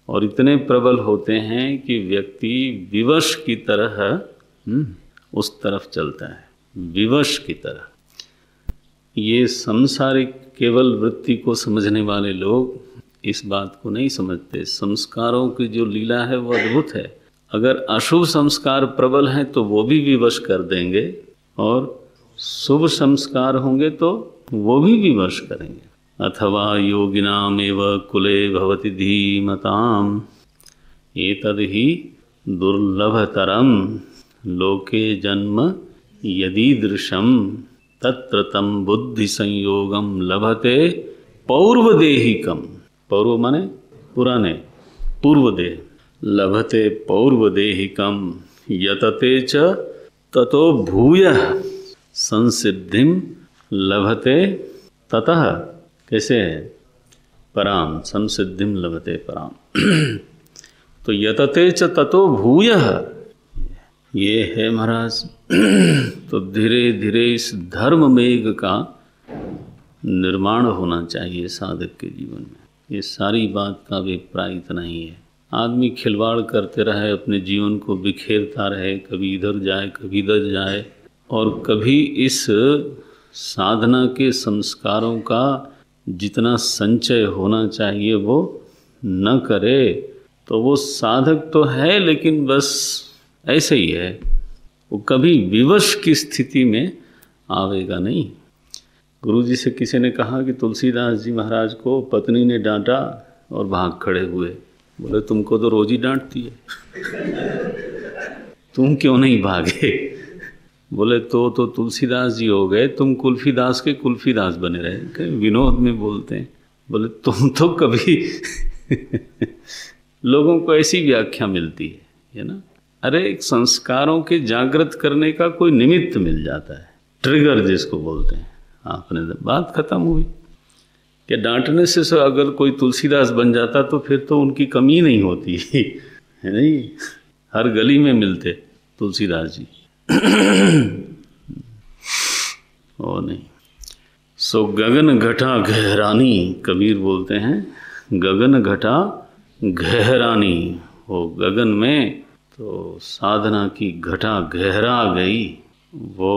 और इतने प्रबल होते हैं कि व्यक्ति विवश की तरह उस तरफ चलता है, विवश की तरह। ये संसारिक केवल वृत्ति को समझने वाले लोग इस बात को नहीं समझते। संस्कारों की जो लीला है वो अद्भुत है। अगर अशुभ संस्कार प्रबल हैं तो वो भी विवश कर देंगे, और शुभ संस्कार होंगे तो वो भी विवश करेंगे। अथवा योगिनामेव कुले भवति धीमताम् एतद् हि दुर्लभतरं लोके जन्म यदीदृशं तत्र तं बुद्धि संयोगम लभते पौर्वदेहिकम्। पौर्व माने पुराने, पूर्वदेह। लभते पौर्वदेहिकं यतते च ततो भूयः संसिद्धिं लभते ततः, कैसे है? पराम, संसिद्धिं लभते पराम। तो यतते च ततो भूयः, ये है महाराज। तो धीरे धीरे इस धर्म मेघ का निर्माण होना चाहिए साधक के जीवन में। ये सारी बात का अभिप्राय इतना ही है। आदमी खिलवाड़ करते रहे, अपने जीवन को बिखेरता रहे, कभी इधर जाए कभी इधर जाए, और कभी इस साधना के संस्कारों का जितना संचय होना चाहिए वो न करे, तो वो साधक तो है लेकिन बस ऐसे ही है, वो कभी विवश की स्थिति में आवेगा नहीं। गुरु जी से किसी ने कहा कि तुलसीदास जी महाराज को पत्नी ने डांटा और भाग खड़े हुए। बोले तुमको तो रोज ही डांटती है, तुम क्यों नहीं भागे? बोले तो तुलसीदास जी हो गए, तुम कुल्फीदास के कुल्फीदास बने रहे। कहीं विनोद में बोलते हैं। बोले तुम तो कभी लोगों को ऐसी व्याख्या मिलती है ना। अरे एक संस्कारों के जागृत करने का कोई निमित्त मिल जाता है, ट्रिगर जिसको बोलते हैं। आपने बात खत्म हुई कि डांटने से अगर कोई तुलसीदास बन जाता तो फिर तो उनकी कमी नहीं होती है नहीं, हर गली में मिलते तुलसीदास जी। ओ नहीं, सो गगन घटा गहरानी, कबीर बोलते हैं गगन घटा गहरानी। वो गगन में तो साधना की घटा गहरा गई, वो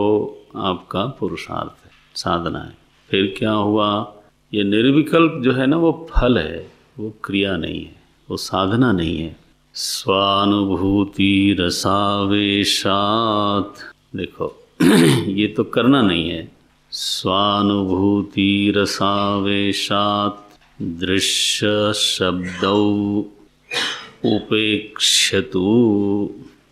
आपका पुरुषार्थ है, साधना है। फिर क्या हुआ? ये निर्विकल्प जो है ना, वो फल है, वो क्रिया नहीं है, वो साधना नहीं है। स्वानुभूति रसावेशात, देखो ये तो करना नहीं है। स्वानुभूति रसावेशात दृश्य शब्दौ उपेक्षतु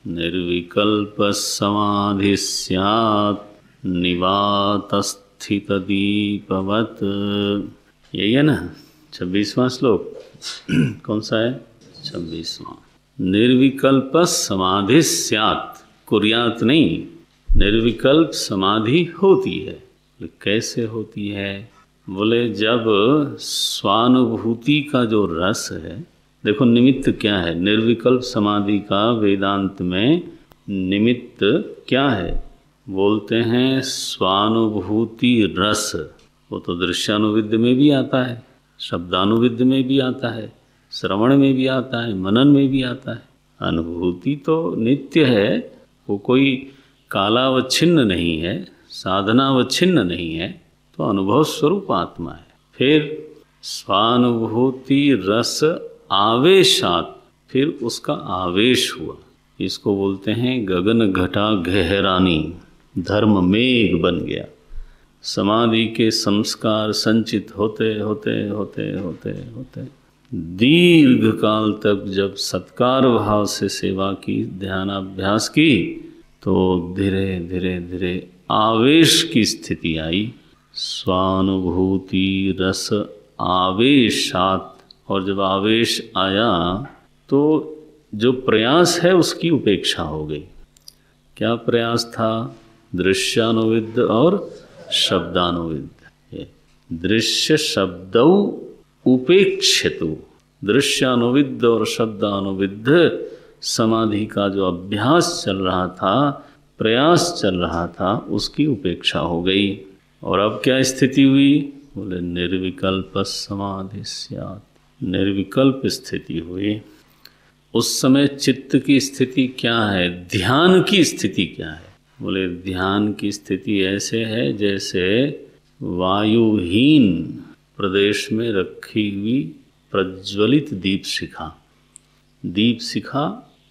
निर्विकल्प समाधि स्यात् निवात स्थित दीपवत। यही है ना 26वां श्लोक? कौन सा है? 26वां। निर्विकल्प समाधि स्यात्, कुर्यात नहीं, निर्विकल्प समाधि होती है। कैसे होती है? बोले जब स्वानुभूति का जो रस है, देखो निमित्त क्या है निर्विकल्प समाधि का? वेदांत में निमित्त क्या है? बोलते हैं स्वानुभूति रस। वो तो दृश्यानुविद्य में भी आता है, शब्दानुविद्य में भी आता है, श्रवण में भी आता है, मनन में भी आता है। अनुभूति तो नित्य है, वो कोई कालावच्छिन्न नहीं है, साधनावच्छिन्न नहीं है, तो अनुभव स्वरूप आत्मा है। फिर स्वानुभूति रस आवेशात, फिर उसका आवेश हुआ, इसको बोलते हैं गगन घटा गहरानी, धर्म मेघ बन गया। समाधि के संस्कार संचित होते होते होते होते होते दीर्घ काल तक जब सत्कार भाव से सेवा की, ध्यानाभ्यास की, तो धीरे धीरे धीरे आवेश की स्थिति आई। स्वानुभूति रस आवेशात, और जब आवेश आया तो जो प्रयास है उसकी उपेक्षा हो गई। क्या प्रयास था? दृश्यानुविद्य और शब्दानुविद्य। दृश्य शब्दौ उपेक्षितु, दृश्यानुविद्य और शब्दानुविद्य समाधि का जो अभ्यास चल रहा था, प्रयास चल रहा था, उसकी उपेक्षा हो गई। और अब क्या स्थिति हुई? बोले निर्विकल्प समाधि स्यात्, निर्विकल्प स्थिति हुई। उस समय चित्त की स्थिति क्या है? ध्यान की स्थिति क्या है? बोले ध्यान की स्थिति ऐसे है जैसे वायुहीन प्रदेश में रखी हुई प्रज्वलित दीप शिखा। दीप शिखा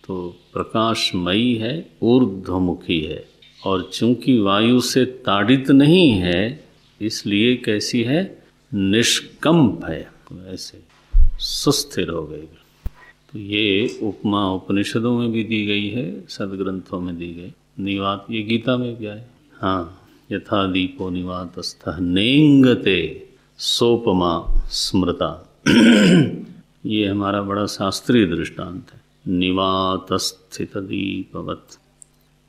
तो प्रकाशमयी है, ऊर्ध्वमुखी है, और चूंकि वायु से ताड़ित नहीं है, इसलिए कैसी है? निष्कंप है, ऐसे सुस्थिर हो गई। तो ये उपमा उपनिषदों में भी दी गई है, सदग्रंथों में दी गई। निवात ये गीता में भी आए। हाँ, यथा दीपो निवातस्थः नेंगते सोपमा स्मृता। ये हमारा बड़ा शास्त्रीय दृष्टांत है। निवातस्थित दीपवत,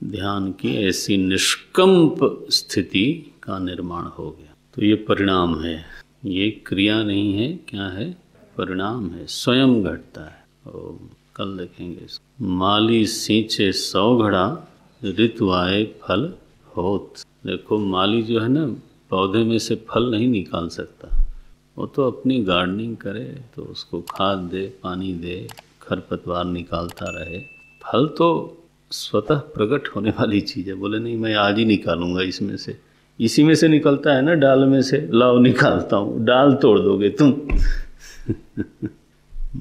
ध्यान की ऐसी निष्कंप स्थिति का निर्माण हो गया। तो ये परिणाम है, ये क्रिया नहीं है। क्या है? परिणाम है, स्वयं घटता है। और कल देखेंगे। माली सींचे 100 घड़ा, ऋतु आए फल होत। देखो माली जो है ना, पौधे में से फल नहीं निकाल सकता। वो तो अपनी गार्डनिंग करे, तो उसको खाद दे, पानी दे, खरपतवार निकालता रहे। फल तो स्वतः प्रकट होने वाली चीज़ है। बोले नहीं मैं आज ही निकालूंगा इसमें से, इसी में से निकलता है ना, डाल में से, लाओ निकालता हूँ। डाल तोड़ दोगे तुम।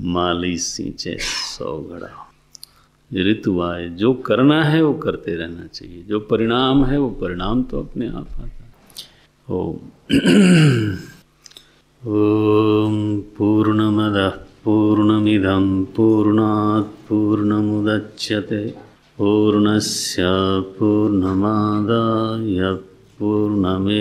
माली सींचे 100 घड़ा, ऋतु आए। जो करना है वो करते रहना चाहिए, जो परिणाम है वो परिणाम तो अपने आप आता है। ओम पूर्णमदः पूर्णमिदं पूर्णात् पूर्णमुदच्यते पूर्णस्य पूर्णमादाय पूर्णमेवावशिष्यते।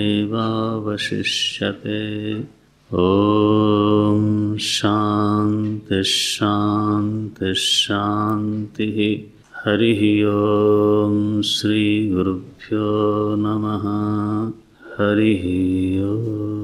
ॐ शान्ति शान्ति शान्तिः। हरिः ॐ श्री गुरुभ्यो नमः। हरिः ॐ।